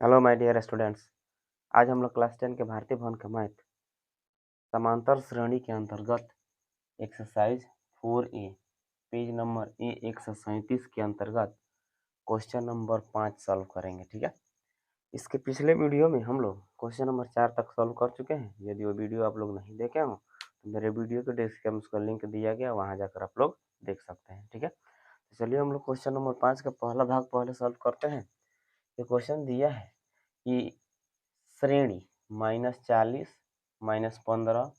Hello my dear students. आज हम लोग क्लास 10 के भारतीय भवन का मैथ समांतर श्रेणी के अंतर्गत exercise 4A page number A 137 के अंतर्गत क्वेश्चन नंबर 5 सॉल्व करेंगे। ठीक है, इसके पिछले वीडियो में हम लोग क्वेश्चन नंबर 4 तक सॉल्व कर चुके हैं। यदि वो वीडियो आप लोग नहीं देखे हो तो मेरे वीडियो के डिस्क्रिप्शन में उसका लिंक दिया गया, वहाँ जाकर आप लोग देख सकते हैं। ठीक है, तो चलिए हम लोग क्वेश्चन नंबर 5 का पहला भाग पहले सॉल्व करते हैं। ये क्वेश्चन दिया है कि श्रेणी -40, -15,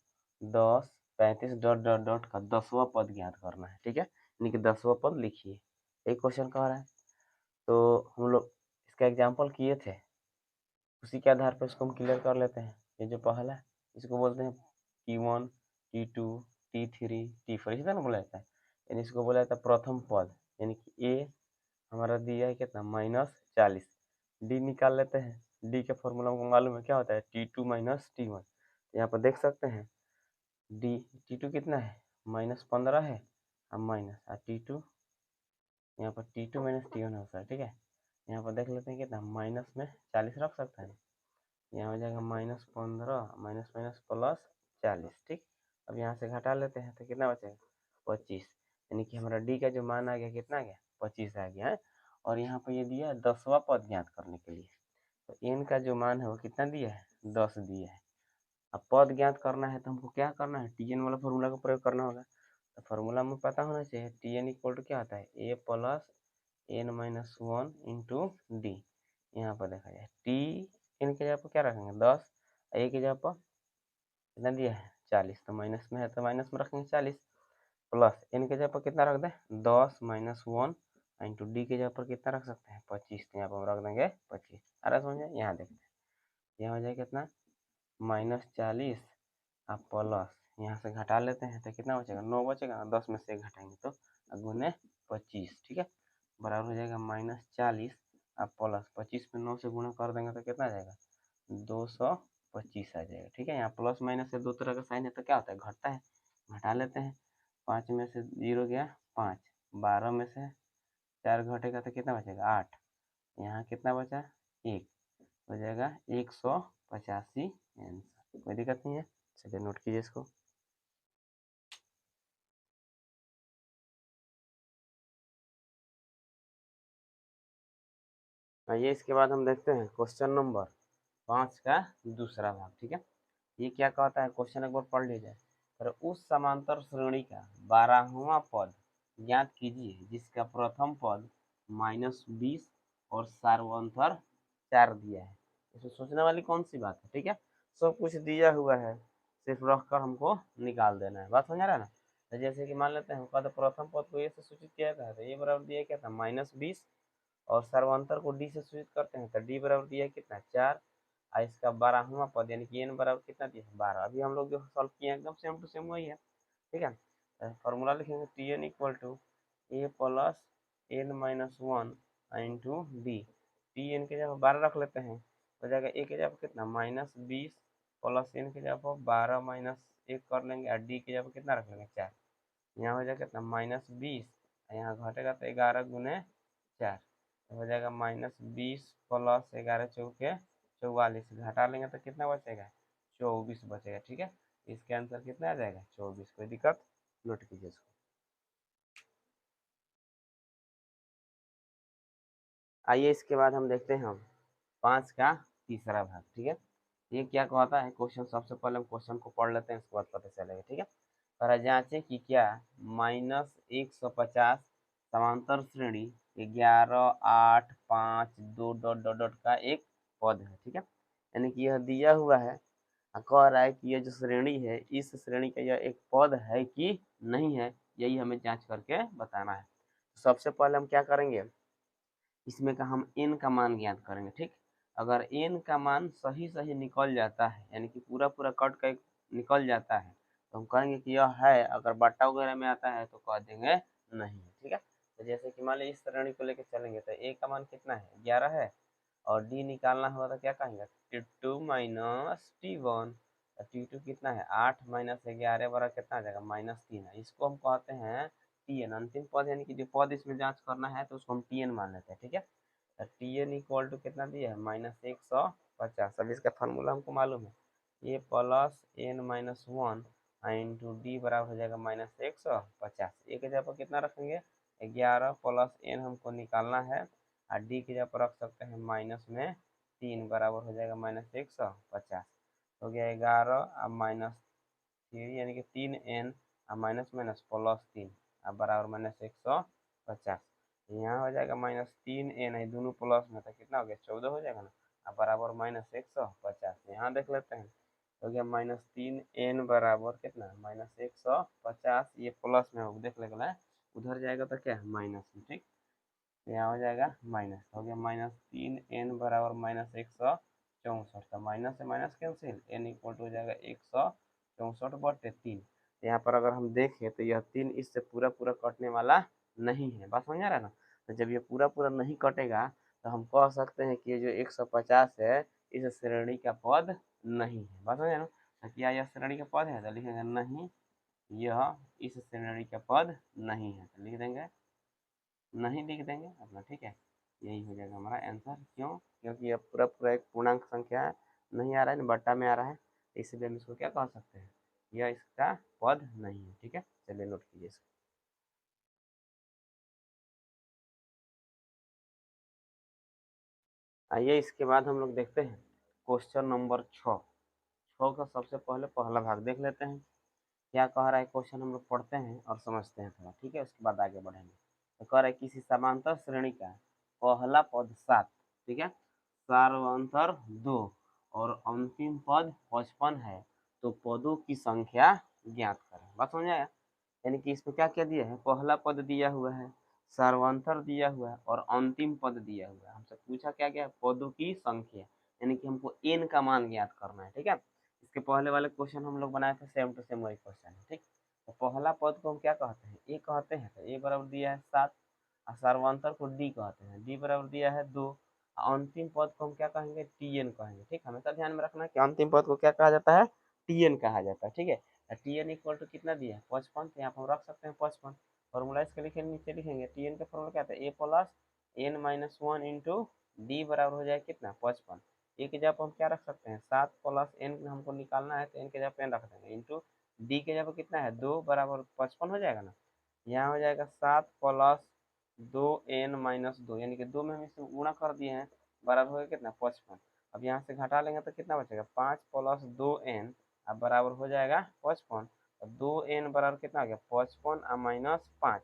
10, 35 डॉट डॉट डॉट का 10वां पद ज्ञात करना है। ठीक है, यानी कि 10वां पद लिखिए। एक क्वेश्चन कह रहा है, तो हम लोग इसका एग्जाम्पल किए थे, उसी के आधार पर इसको हम क्लियर कर लेते हैं। ये जो पहला है इसको बोलते हैं T1, T2, T3, T4, इसी तरह बोला जाता है। यानी इसको बोला जाता है प्रथम पद, यानी कि ए हमारा दिया है कितना -40। डी निकाल लेते हैं। डी के फॉर्मूला हमको मालूम है, क्या होता है T2 - T1। यहाँ पर देख सकते हैं डी T2 कितना है -15 है और माइनस T2, यहाँ पर T2 - T1 होता है। ठीक है, यहाँ पर देख लेते हैं कितना माइनस में 40 रख सकते हैं, यहाँ हो जाएगा -15 माइनस माइनस +40। ठीक, अब यहाँ से घटा लेते हैं तो कितना बचेगा 25, यानी कि हमारा डी का जो मान आ गया कितना आ गया 25 आ गया है। और यहाँ पर ये दिया है 10वां पद ज्ञात करने के लिए, तो एन का जो मान है वो कितना दिया है 10 दिया है। अब पद ज्ञात करना है तो हमको क्या करना है, टी एन वाला फॉर्मूला का प्रयोग करना होगा। तो फॉर्मूला में पता होना चाहिए, टी एन इक्वल टू क्या होता है A plus N minus 1 into D. यहाँ पर देखा जाए टी एन के जगह पर क्या रखेंगे 10, ए की जगह पर कितना दिया है 40, तो माइनस में है तो माइनस में रखेंगे 40, प्लस एन के जगह पर कितना रख दें 10 माइनस 1 इंटू डी के जगह पर कितना रख सकते हैं 25, तो यहाँ पर हम रख देंगे 25। अरे समझे, यहाँ देखते हैं, यहाँ हो जाए कितना -40 आप प्लस यहाँ से घटा लेते हैं तो कितना बचेगा 9 बचेगा, 10 में से घटाएंगे तो गुने 25। ठीक है, बराबर हो जाएगा -40 आप प्लस 25 में 9 से गुणा कर देंगे तो कितना आ जाएगा 225 आ जाएगा। ठीक है, यहाँ प्लस माइनस से दो तरह का साइन है तो क्या होता है घटता है, घटा लेते हैं। 5 में से 0 गया 5, 12 में से 4 घटेगा तो कितना बचेगा 8, यहाँ कितना बचा 1, हो जाएगा 185 आंसर। कोई दिक्कत नहीं है, चलिए नोट कीजिए इसको। आइए इसके बाद हम देखते हैं क्वेश्चन नंबर 5 का दूसरा भाग। ठीक है, ये क्या कहता है क्वेश्चन एक बार पढ़ लीजिए। पर उस समांतर श्रेणी का 12वां पद ज्ञात कीजिए जिसका प्रथम पद -20 और सार्वंतर 4 दिया है। इसमें सोचने वाली कौन सी बात है। ठीक है, सब कुछ दिया हुआ है, सिर्फ रख कर हमको निकाल देना है। बात समझ रहा है ना। तो जैसे कि मान लेते हैं हमका तो प्रथम पद को ए से सूचित किया था, तो ए बराबर दिया क्या था -20, और सर्वांतर को डी से सूचित करते हैं तो डी बराबर दिया है कितना 4, और इसका 12वां पद यानी कि एन बराबर कितना दिया है 12। अभी हम लोग जो सॉल्व किए हैं एकदम सेम टू सेम वही है। ठीक है, फॉर्मूला लिखेंगे T n equal to a plus N minus 1 into d. T n के जगह 12 रख लेते हैं, हो जाएगा ए के जगह कितना -20 प्लस एन के जगह 12 माइनस 1 कर लेंगे, और डी के जगह कितना रख लेंगे 4। यहाँ हो जाएगा कितना -20, यहाँ घटेगा तो 11 गुने 4, हो जाएगा -20 प्लस 11 चौके 44, घटा लेंगे तो कितना बचेगा 24 बचेगा। ठीक है, इसके आंसर कितना आ जाएगा 24। कोई दिक्कत, नोट कीजिए इसको। आइए इसके बाद हम देखते हैं हम 5 का तीसरा भाग। ठीक है, ये क्या कहता है क्वेश्चन, सबसे पहले हम क्वेश्चन को पढ़ लेते हैं, इसके बाद पता चलेगा। ठीक है, और जांचें कि क्या -150 समांतर श्रेणी 11, 8, 5, 2 डॉट डॉट डॉट का एक पद है। ठीक है, यानी कि यह दिया हुआ है, कह रहा है कि यह जो श्रेणी है इस श्रेणी का यह एक पद है कि नहीं है, यही हमें जांच करके बताना है। सबसे पहले हम क्या करेंगे, इसमें का हम n का मान ज्ञात करेंगे। ठीक, अगर n का मान सही सही निकल जाता है, यानी कि पूरा पूरा कट कर निकल जाता है, तो हम कहेंगे कि यह है। अगर बट्टा वगैरह में आता है तो कह देंगे नहीं। ठीक है, तो जैसे कि मान लीजिए इस श्रेणी को लेकर चलेंगे तो a का मान कितना है 11 है, और d निकालना होगा तो क्या कहेंगे T2 माइनस T1। T2 कितना है 8 माइनस 11 बराबर कितना आ जाएगा -3 है। इसको हम कहते हैं टी एन, अंतिम पद, यानी कि जो पद इसमें जांच करना है तो उसको हम टी एन मान लेते हैं। ठीक है, तो टी एन इक्वल टू कितना दिया है -150। अब इसका फार्मूला हमको मालूम है, A plus N minus one into D बराबर हो जाएगा -150। ए के जगह पर कितना रखेंगे 11 प्लस एन हमको निकालना है और डी की जगह पर रख सकते हैं माइनस में 3 बराबर हो जाएगा -150। हो गया 11 अब -3 यानी कि 3n और माइनस माइनस प्लस 3 अब बराबर -150। यहाँ हो जाएगा -3n है, दोनों प्लस में तो कितना हो गया 14 हो जाएगा ना, अब बराबर -150। यहाँ देख लेते हैं, हो गया -3n बराबर कितना -150। ये प्लस में हो देख लेगा, उधर जाएगा तो क्या माइनस में, ठीक। यहाँ हो जाएगा माइनस, हो गया -3n बराबर -164। तो माइनस से minus cancel, n equal to हो जाएगा 164/3। यहाँ पर अगर हम देखें तो यह 3 इससे पूरा पूरा कटने वाला नहीं है, बात समझ आ रहा है ना। तो जब ये पूरा पूरा नहीं कटेगा तो हम कह सकते हैं कि ये जो 150 है इस श्रेणी का पद नहीं है, बात समझ ना। तो क्या यह श्रेणी का पद है, तो लिखेंगे नहीं, यह इस श्रेणी का पद नहीं है, तो लिख देंगे नहीं, लिख देंगे अपना, ठीक है। यही हो जाएगा हमारा आंसर। क्यों, क्योंकि यह पूरा पूरा एक पूर्णांक संख्या है, नहीं आ रहा है, बट्टा में आ रहा है, इसलिए हम इसको क्या कह सकते हैं, यह इसका पद नहीं है, ठीक है। चलिए नोट कीजिए इसको। आइए इसके बाद हम लोग देखते हैं क्वेश्चन नंबर 6। का सबसे पहले पहला भाग देख लेते हैं, क्या कह रहा है क्वेश्चन, हम लोग पढ़ते हैं और समझते हैं थोड़ा, ठीक है, उसके बाद आगे बढ़ेंगे। तो कह रहा है किसी समांतर श्रेणी का पहला पद 7, ठीक है, सार्वंतर 2 और अंतिम पद 55 है, तो पदों की संख्या ज्ञात करें। बात समझ आया। यानी कि इसमें क्या क्या दिया है, पहला पद दिया हुआ है, सार्वंतर दिया हुआ है और अंतिम पद दिया हुआ है। हमसे पूछा क्या क्या, पदों की संख्या, यानी कि हमको n का मान ज्ञात करना है, ठीक है। इसके पहले वाले क्वेश्चन हम लोग बनाए थे, सेम टू सेम वही क्वेश्चन है, ठीक। तो पहला पद को हम क्या कहते हैं, ए कहते हैं, तो ए बराबर दिया है 7, और सार्वंतर को डी कहते हैं, डी बराबर दिया है 2, अंतिम पद को हम क्या कहेंगे, टी एन कहेंगे, ठीक। हमेशा ध्यान में रखना है कि अंतिम पद को क्या कहा जाता है, टी एन कहा जाता है, ठीक है। टी एन इक्वल टू कितना दिया है 55, तो यहाँ पर हम रख सकते हैं 55। फॉर्मूला इसके लिखे नीचे लिखेंगे, टी एन का फॉर्मूला क्या था, A plus N minus one into D बराबर हो जाए कितना 55। ए की जगह पर हम क्या रख सकते हैं 7 प्लस एन हमको निकालना है, तो एन के जगह पर एन रख देंगे, इंटू डी के जगह पर कितना है 2 बराबर 55 हो जाएगा ना। यहाँ हो जाएगा 7 प्लस 2n-2, यानी कि 2 में हम इसे गुणा कर दिए हैं, बराबर हो गया कितना 55। अब यहाँ से घटा लेंगे तो कितना बचेगा 5 प्लस 2n, अब बराबर हो जाएगा 55। तो 2n बराबर कितना हो गया 55 और -5,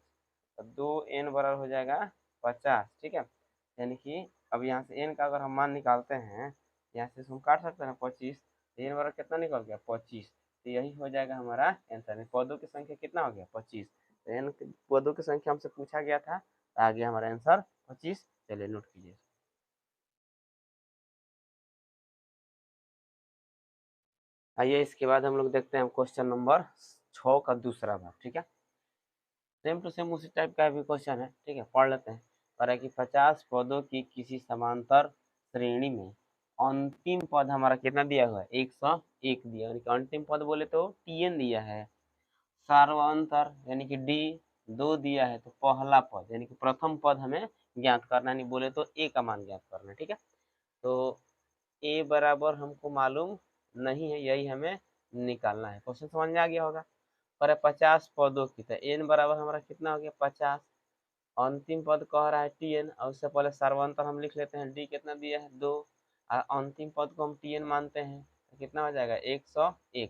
तो 2n बराबर हो जाएगा 50, ठीक है। यानी कि अब यहाँ से n का अगर हम मान निकालते हैं, यहाँ से हम काट सकते हैं 25, तो n बराबर कितना निकल गया 25। तो यही हो जाएगा हमारा आंसर। पदों की संख्या कितना हो गया 25, तो n पदों की संख्या हमसे पूछा गया था, आ गया हमारा आंसर 25। चलिए नोट कीजिए। आइए इसके बाद हम लोग देखते हैं क्वेश्चन नंबर 6 का दूसरा भाग, ठीक है। सेम टू सेम उसी टाइप का भी क्वेश्चन है, ठीक है, पढ़ लेते हैं। कह रहा है कि 50 पदों की किसी समांतर श्रेणी में अंतिम पद हमारा कितना दिया हुआ है 101 दिया, यानी कि अंतिम पद बोले तो टीएन दिया है, सार्वंतर यानी कि डी 2 दिया है, तो पहला पद यानी कि प्रथम पद हमें ज्ञात करना है, नहीं बोले तो ए का मान ज्ञात करना है, ठीक है। तो ए बराबर हमको मालूम नहीं है, यही हमें निकालना है। क्वेश्चन समझ में आ गया होगा। पर 50 पदों की, तो एन बराबर हमारा कितना हो गया 50, अंतिम पद कह रहा है टी एन, और उससे पहले सार्वंतर हम लिख लेते हैं, डी कितना दिया है 2, और अंतिम पद को हम टी एन मानते हैं, तो कितना हो जाएगा 101।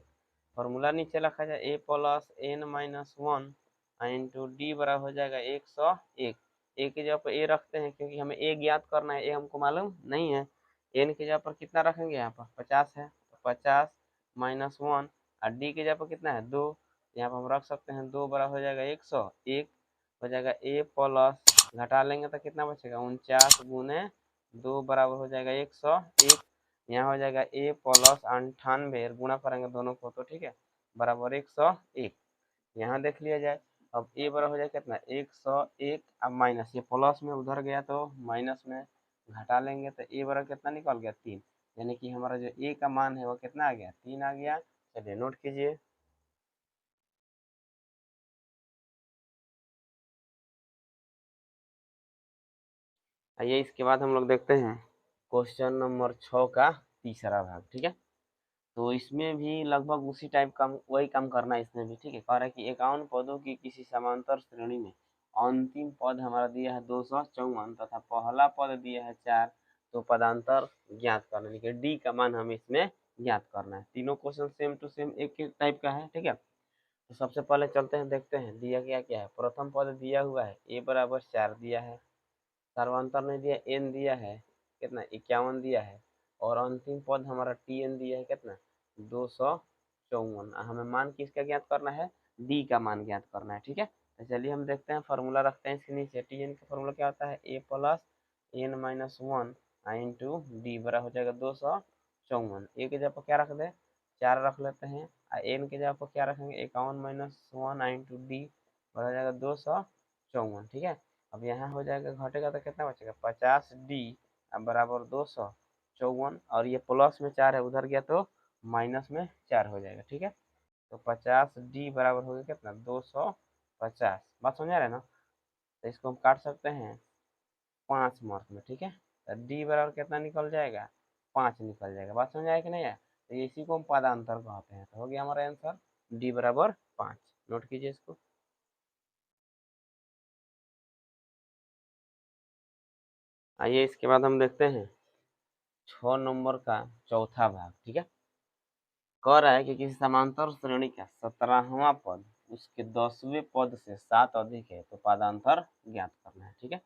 फॉर्मूला नीचे रखा जाए, A plus N minus one into D बराबर हो जाएगा 101। ए की जगह पर ए रखते हैं क्योंकि हमें ए ज्ञात करना है, ए हमको मालूम नहीं है। एन की जगह पर कितना रखेंगे, यहाँ पर 50 है, तो 50 माइनस वन, और डी की जगह पर कितना है 2, यहाँ पर हम रख सकते हैं 2 बराबर हो जाएगा 101, हो जाएगा ए प्लस, घटा लेंगे तो कितना बचेगा 49 गुने 2 बराबर हो जाएगा 101। यहाँ हो जाएगा ए प्लस 98, गुणा करेंगे दोनों को तो ठीक है, बराबर 101। यहाँ देख लिया जाए, अब ए बराबर हो जाएगा कितना 101, अब माइनस, ये प्लस में उधर गया तो माइनस में घटा लेंगे तो ए बराबर कितना निकल गया 3, यानी कि हमारा जो ए का मान है वो कितना आ गया 3 आ गया। चलिए नोट कीजिए। आइए इसके बाद हम लोग देखते हैं क्वेश्चन नंबर 6 का तीसरा भाग। ठीक है, तो इसमें भी लगभग उसी टाइप का वही काम करना है इसमें भी। ठीक है, कह रहा है कि 51 पदों की किसी समांतर श्रेणी में अंतिम पद हमारा दिया है 254 तथा पहला पद दिया है 4, तो पदांतर ज्ञात करना, यानी कि डी का मान हमें इसमें ज्ञात करना है। तीनों क्वेश्चन सेम टू सेम एक ही टाइप का है। ठीक है, तो सबसे पहले चलते हैं, देखते हैं दिया क्या क्या है। प्रथम पद दिया हुआ है a बराबर 4 दिया है, सर्वांतर ने दिया n दिया है कितना 51 दिया है, और अंतिम पद हमारा tn दिया है कितना 254। हमें मान किसका ज्ञात करना है, d का मान ज्ञात करना है। ठीक है, तो चलिए हम देखते हैं, फार्मूला रखते हैं इसके नीचे। tn का फार्मूला क्या होता है, a plus n minus one into D बराबर हो जाएगा 254। a की जगह पर क्या रख दे 4 रख लेते हैं, n की जगह पर क्या रखेंगे 51 माइनस वन इंटू डी बराबर हो जाएगा 254। ठीक है, अब यहाँ हो जाएगा, घटेगा तो कितना बचेगा 50d बराबर 254, और ये प्लस में 4 है उधर गया तो माइनस में 4 हो जाएगा। ठीक है, तो 50d बराबर हो गया कितना 250। बात समझ आ रहा है ना, तो इसको हम काट सकते हैं 5 मार्क में। ठीक है, तो d बराबर कितना निकल जाएगा 5 निकल जाएगा। बात समझ आया कि नहीं है, तो इसी को हम पदांतर कहते हैं। तो हो गया हमारा आंसर d बराबर 5। नोट कीजिए इसको। आइए इसके बाद हम देखते हैं 6 नंबर का चौथा भाग। ठीक है, कह रहा है कि किसी समांतर श्रेणी का 17वां पद उसके 10वें पद से 7 अधिक है तो पदांतर ज्ञात करना है। ठीक है,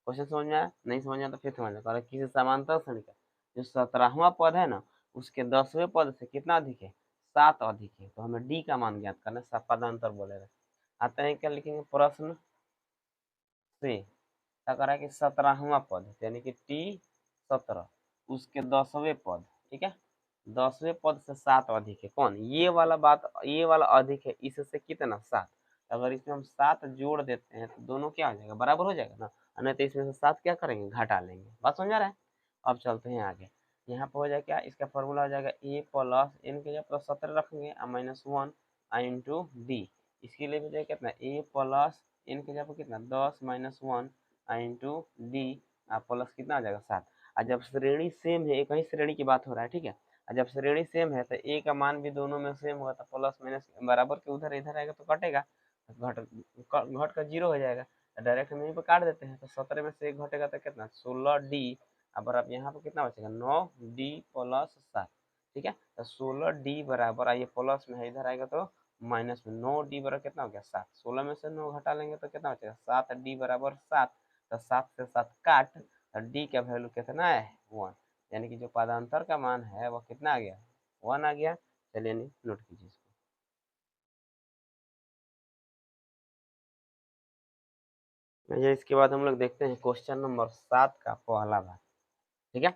क्वेश्चन समझ में आया, नहीं समझ आया तो फिर समझ कह रहा है किसी समांतर श्रेणी का जो 17वां पद है ना उसके 10वें पद से कितना अधिक है 7 अधिक है, तो हमें डी का मान ज्ञात करना है। पदांतर बोलेगा, आता है क्या लिखेंगे प्रश्न से, क्या कह रहा है कि 17वां पद यानी कि टी 17 उसके 10वें पद। ठीक है, 10वें पद से 7 अधिक है, कौन ये वाला बात, ये वाला अधिक है इससे कितना 7। अगर इसमें हम 7 जोड़ देते हैं तो दोनों क्या हो जाएगा बराबर हो जाएगा ना, नहीं तो इसमें से 7 क्या करेंगे घटा लेंगे। बात समझ आ रहा है। अब चलते हैं आगे, यहाँ पर हो जाएगा क्या, इसका फॉर्मूला हो जाएगा ए प्लस एन के जगह प्लस 17 रखेंगे माइनस वन इंटू डी। इसके लिए भी जाएगा कितना ए प्लस एन के जगह पर कितना 10 minus one into D plus कितना आ जाएगा 7। और जब श्रेणी सेम है, एक ही श्रेणी की बात हो रहा है। ठीक है, और जब श्रेणी सेम है तो ए का मान भी दोनों में सेम होगा, तो प्लस माइनस बराबर के उधर इधर आएगा तो कटेगा, घट घट का 0 हो जाएगा, डायरेक्ट हम यहीं पर काट देते हैं। तो 17 में से एक घटेगा तो कितना 16d, अब यहाँ पर कितना बचेगा 9d प्लस 7। ठीक है, तो 16d बराबर आइए प्लस में है इधर आएगा तो माइनस में 9d बराबर कितना हो गया 7। 16 में से 9 घटा लेंगे तो कितना बचेगा 7d बराबर 7। तो 7 से 7 काट, तो d का वैल्यू कितना है 1, यानी कि जो पदांतर का मान है वो कितना आ गया 1 आ गया। चलिए नोट कीजिए इसको। ये इसके बाद हम लोग देखते हैं क्वेश्चन नंबर 7 का पहला भाग। ठीक है,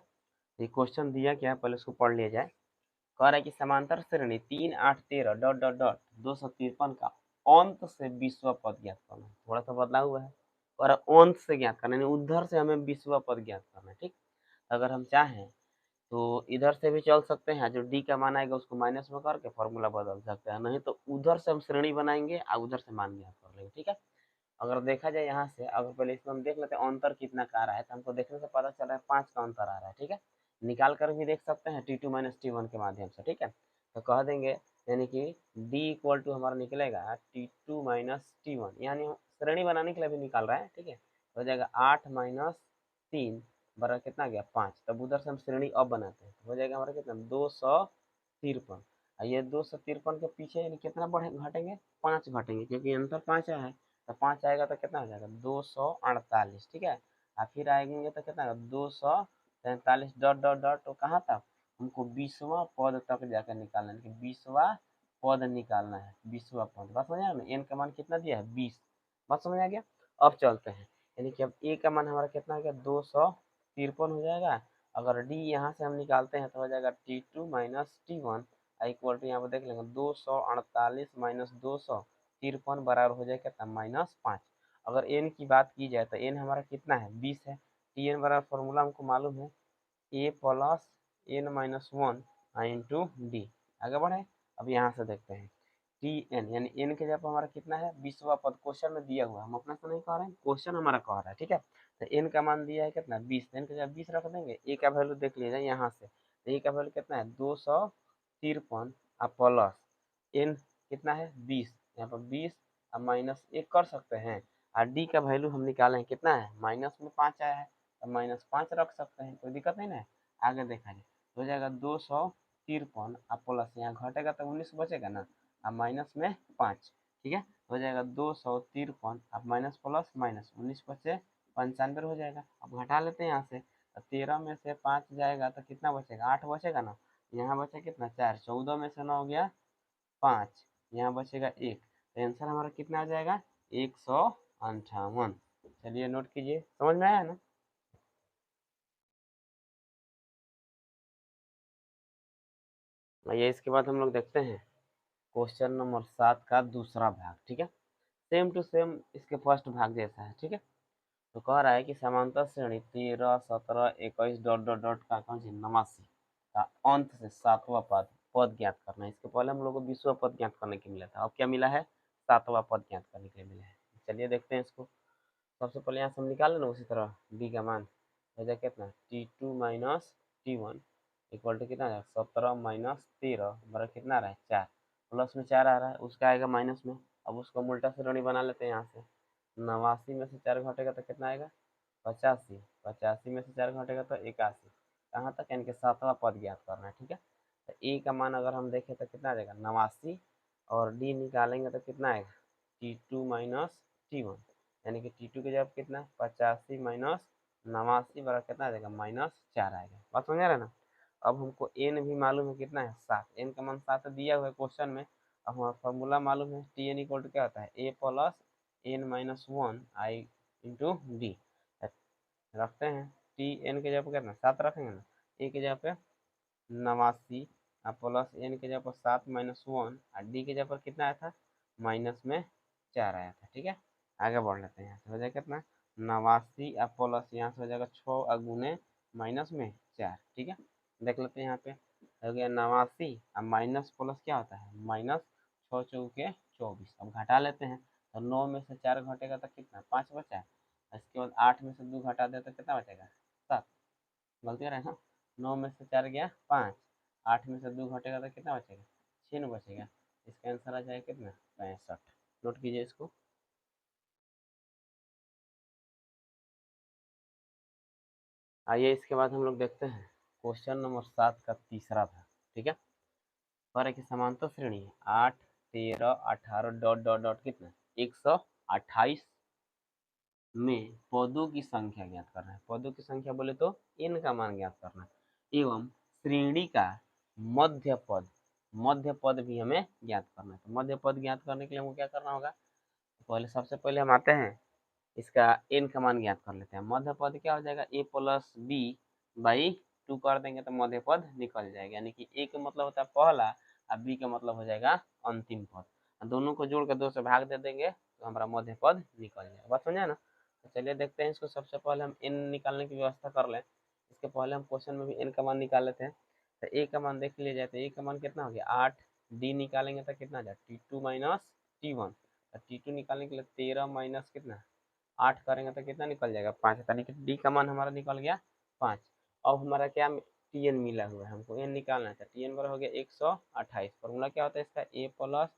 ये क्वेश्चन दिया क्या है पहले उसको पढ़ लिया जाए। कह रहा है कि समांतर श्रेणी 3 8 13 डॉट डॉट डॉट 253 का अंत से 20वां पद ज्ञात करना है। थोड़ा सा बदला हुआ है, और अंत से ज्ञात करना है, उधर से हमें 20वां पद ज्ञात करना है। ठीक, अगर हम चाहें तो इधर से भी चल सकते हैं, जो डी का मान आएगा उसको माइनस में करके फॉर्मूला बदल सकते हैं, नहीं तो उधर से हम श्रेणी बनाएंगे और उधर से मान ज्ञात कर लेंगे। ठीक है, अगर देखा जाए यहाँ से, अगर पहले इसमें हम देख लेते हैं अंतर कितना का आ रहा है, तो हमको देखने से पता चल रहा है 5 का अंतर आ रहा है। ठीक है, निकाल कर भी देख सकते हैं T2 माइनस T1 के माध्यम से। ठीक है, तो कह देंगे यानी कि D इक्वल टू हमारा निकलेगा T2 माइनस T1, यानी श्रेणी बनाने के लिए भी निकाल रहा है। ठीक है, हो जाएगा 8 माइनस 3 बराबर कितना गया 5। तब उधर से हम श्रेणी अब बनाते हैं, हो जाएगा हमारा कितना 253। ये 253 के पीछे यानी कितना बढ़े घटेंगे 5 घटेंगे, क्योंकि अंतर 5 आया है, तो 5 आएगा तो कितना हो जाएगा 248। ठीक है, और फिर आएंगे तो कितना 243 डॉट डॉट डॉट, तो कहाँ तक हमको 20वां पद तक जाकर निकालना है, 20वां पद निकालना है, 20वां पद। बात समझ आ गया, एन का मान कितना दिया है 20। बात समझ आ गया। अब चलते हैं, यानी कि अब ए का मान हमारा कितना हो गया 253 हो जाएगा। अगर डी यहाँ से हम निकालते हैं तो हो जाएगा T2 minus T1 equal to, यहाँ पर देख लेंगे 248 माइनस 253 बराबर हो जाएगा कितना -5। अगर एन की बात की जाए तो एन हमारा कितना है 20 है, टी एन बराबर फॉर्मूला हमको मालूम है A plus N minus one into D. आगे बढ़े, अब यहाँ से देखते हैं टी एन, यानी एन के जगह हमारा कितना है 20वां पद क्वेश्चन में दिया हुआ है, हम अपना से नहीं कह रहे हैं, क्वेश्चन हमारा कह रहा है, ठीक है। तो एन का मान दिया है कितना 20, एन के जगह 20 रख देंगे। ए का वैल्यू देख लीजिए यहाँ से, ए का वैल्यू कितना है 253 और प्लस एन कितना है 20, यहाँ पर 20 और माइनस 1 कर सकते हैं। और डी का वैल्यू हम निकाले हैं कितना है, माइनस में 5 आया है, तो -5 रख सकते हैं, कोई दिक्कत नहीं ना है। आगे देखा जाए हो जाएगा 253 और प्लस यहाँ घटेगा तो 19 बचेगा ना, अब माइनस में 5, ठीक है। हो जाएगा 253, अब माइनस प्लस माइनस 19 बचे 95 हो जाएगा। अब घटा लेते हैं यहाँ से, तो 13 में से 5 जाएगा तो कितना बचेगा 8 बचेगा ना, यहाँ बचा कितना 4, 14 में से 9 हो गया 5, यहाँ बचेगा 1, तो आंसर हमारा कितना आ जाएगा 158। चलिए नोट कीजिए, समझ में आया ना। ये इसके बाद हम लोग देखते हैं क्वेश्चन नंबर 7 का दूसरा भाग, ठीक है। सेम टू सेम इसके फर्स्ट भाग जैसा है, ठीक है। तो कह रहा है कि समांतर श्रेणी 13, 17, 21 डॉट डॉट डॉट का कौन सी 89 का अंत से 7वां पद पद ज्ञात करना है। इसके पहले हम लोग को 20वां पद ज्ञात करने के मिला था, अब क्या मिला है 7वां पद ज्ञात करने के लिए मिला है। चलिए देखते हैं इसको। सबसे पहले यहाँ से हम निकाल लेना उसी तरह डी का मान हो जाए कितना T2 minus T1 equal to कितना है 17 माइनस 13 बराबर कितना आ रहा है 4, प्लस में 4 आ रहा है, उसका आएगा माइनस में। अब उसको उल्टा श्रेणी बना लेते हैं यहाँ से, 89 में से 4 घटेगा तो कितना आएगा 85, 85 में से 4 घटेगा तो 81, कहाँ तक यानी कि 7वां पद ज्ञात करना है, ठीक है। तो ए का मान अगर हम देखें तो कितना आ जाएगा 89, और डी निकालेंगे तो कितना आएगा T2 माइनस T1, यानी कि T2 की जगह कितना 85 माइनस 89 बराबर कितना आ जाएगा -4 आएगा। बात समझ रहे ना। अब हमको एन भी मालूम है कितना है 7, एन का मान 7 दिया हुआ है क्वेश्चन में। अब हमारा फॉर्मूला मालूम है टी एन इक्वल टू क्या होता है A plus N minus 1 I into D. रखते हैं टी एन के जगह पर कितना 7 रखेंगे ना, ए के जगह पे 89 प्लस एन के जगह पर 7 माइनस 1 और डी के जगह पर कितना आया था माइनस में 4 आया था, ठीक है। आगे बढ़ लेते हैं, यहाँ से हो जाएगा कितना 89 प्लस यहाँ से हो जाएगा 6 गुने माइनस में 4, ठीक है। देख लेते हैं यहाँ पे हो गया 89 अब माइनस प्लस क्या होता है माइनस 6 चौके 24। अब घटा लेते हैं तो 9 में से 4 घटेगा तो कितना 5 बचा है, इसके बाद 8 में से 2 घटा दे तो कितना बचेगा 7, गलती कर रहे हैं ना। 9 में से 4 गया 5, 8 में से 2 घटेगा तो कितना बचेगा 6 बचेगा। इसका आंसर आ जाएगा कितना 65। नोट कीजिए इसको। आइए इसके बाद हम लोग देखते हैं क्वेश्चन नंबर 7 का तीसरा भाग, ठीक है। और एक समांतर श्रेणी है 8, 13, 18 डॉट डॉट डॉट कितना 128 में पदों की संख्या ज्ञात करना है। पदों की संख्या बोले तो n का मान ज्ञात करना है एवं श्रेणी का मध्य पद, मध्य पद भी हमें ज्ञात करना है। तो मध्य पद ज्ञात करने के लिए हमको क्या करना होगा, पहले सबसे पहले हम आते हैं इसका n का मान ज्ञात कर लेते हैं। मध्य पद क्या हो जाएगा a प्लस बी बाई 2 कर देंगे तो मध्य पद निकल जाएगा, यानी कि a का मतलब होता है पहला और b का मतलब हो जाएगा अंतिम पद। दोनों को जोड़ कर 2 से भाग दे देंगे तो हमारा मध्य पद निकल जाएगा। बात समझे ना। तो चलिए देखते हैं इसको। सबसे पहले हम n निकालने की व्यवस्था कर लें, इसके पहले हम क्वेश्चन में भी n का मान निकाल लेते हैं। तो a का मान देख लिया जाए तो a का मान कितना हो गया 8, d निकालेंगे तो कितना आ जाए T2 माइनस T1, T2 निकालने के लिए 13 माइनस कितना 8 करेंगे तो कितना निकल जाएगा 5, यानी कि डी का मान हमारा निकल गया 5। अब हमारा क्या टी एन मिला हुआ है, हमको एन निकालना था। टी एन बराबर हो गया 128। फॉर्मूला क्या होता है इसका A plus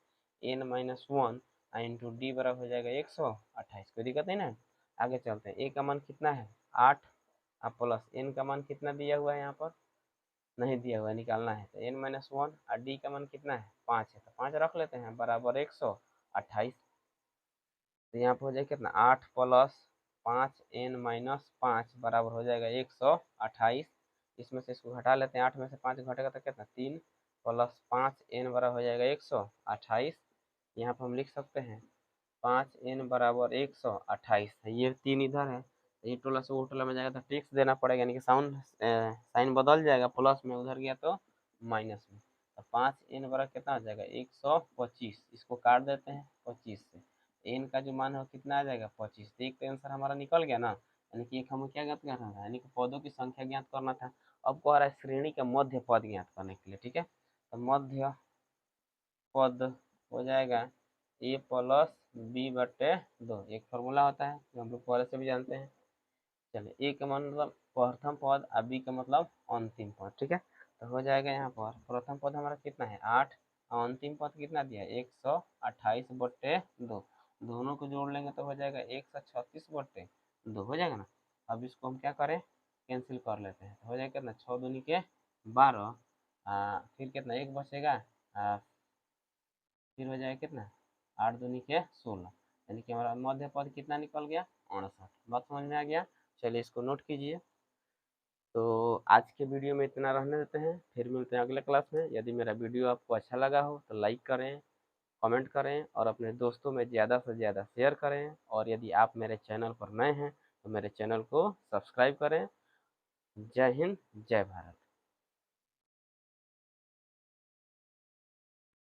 N minus 1 into D बराबर हो जाएगा 128। कोई दिक्कत नहीं ना। आगे चलते हैं, ए का मान कितना है 8 प्लस एन का मान कितना दिया हुआ है यहाँ पर नहीं दिया हुआ है, निकालना है। तो एन माइनस 1 और डी का मान कितना है 5 है, तो 5 रख लेते हैं बराबर 128। तो यहाँ पर हो जाएगा कितना 8 प्लस 5n-5 बराबर हो जाएगा 128। इसमें से इसको घटा लेते हैं, 8 में से 5 घटेगा तो कितना 3 प्लस 5n बराबर हो जाएगा 128। यहाँ पर हम लिख सकते हैं 5n बराबर 128। ये 3 इधर है, ये टोला से वो टोला में जाएगा तो टिक्स देना पड़ेगा, यानी कि साइन बदल जाएगा, प्लस में उधर गया तो माइनस में। तो 5n बराबर कितना हो जाएगा 125। इसको काट देते हैं 25 से, एन का जो मान है कितना आ जाएगा 25। तो एक आंसर हमारा निकल गया ना, यानी कि एक हमें क्या ज्ञात करना था, यानी कि पदों की संख्या ज्ञात करना था। अब कह रहा है श्रेणी का मध्य पद ज्ञात करने के लिए, ठीक है। तो मध्य पद हो जाएगा a प्लस बी बटे 2। एक फार्मूला होता है जो हम लोग पहले से भी जानते हैं। चलिए ए का मतलब प्रथम पद और बी का मतलब अंतिम पद, ठीक है। तो हो जाएगा यहाँ पर प्रथम पद हमारा कितना है 8 और अंतिम पद कितना दिया 128 बटे 2। दोनों को जोड़ लेंगे तो हो जाएगा 136 बटे 2 हो जाएगा ना। अब इसको हम क्या करें कैंसिल कर लेते हैं, तो हो जाएगा कितना 6 दूनी के 12, फिर कितना एक बचेगा, फिर हो जाएगा कितना 8 दूनी के 16, यानी कि हमारा मध्य पद कितना निकल गया 68। बात समझ में आ गया। चलिए इसको नोट कीजिए। तो आज के वीडियो में इतना रहने देते हैं, फिर मिलते हैं अगले क्लास में। यदि मेरा वीडियो आपको अच्छा लगा हो तो लाइक करें, कमेंट करें और अपने दोस्तों में ज़्यादा से ज़्यादा शेयर करें। और यदि आप मेरे चैनल पर नए हैं तो मेरे चैनल को सब्सक्राइब करें। जय हिंद, जय भारत।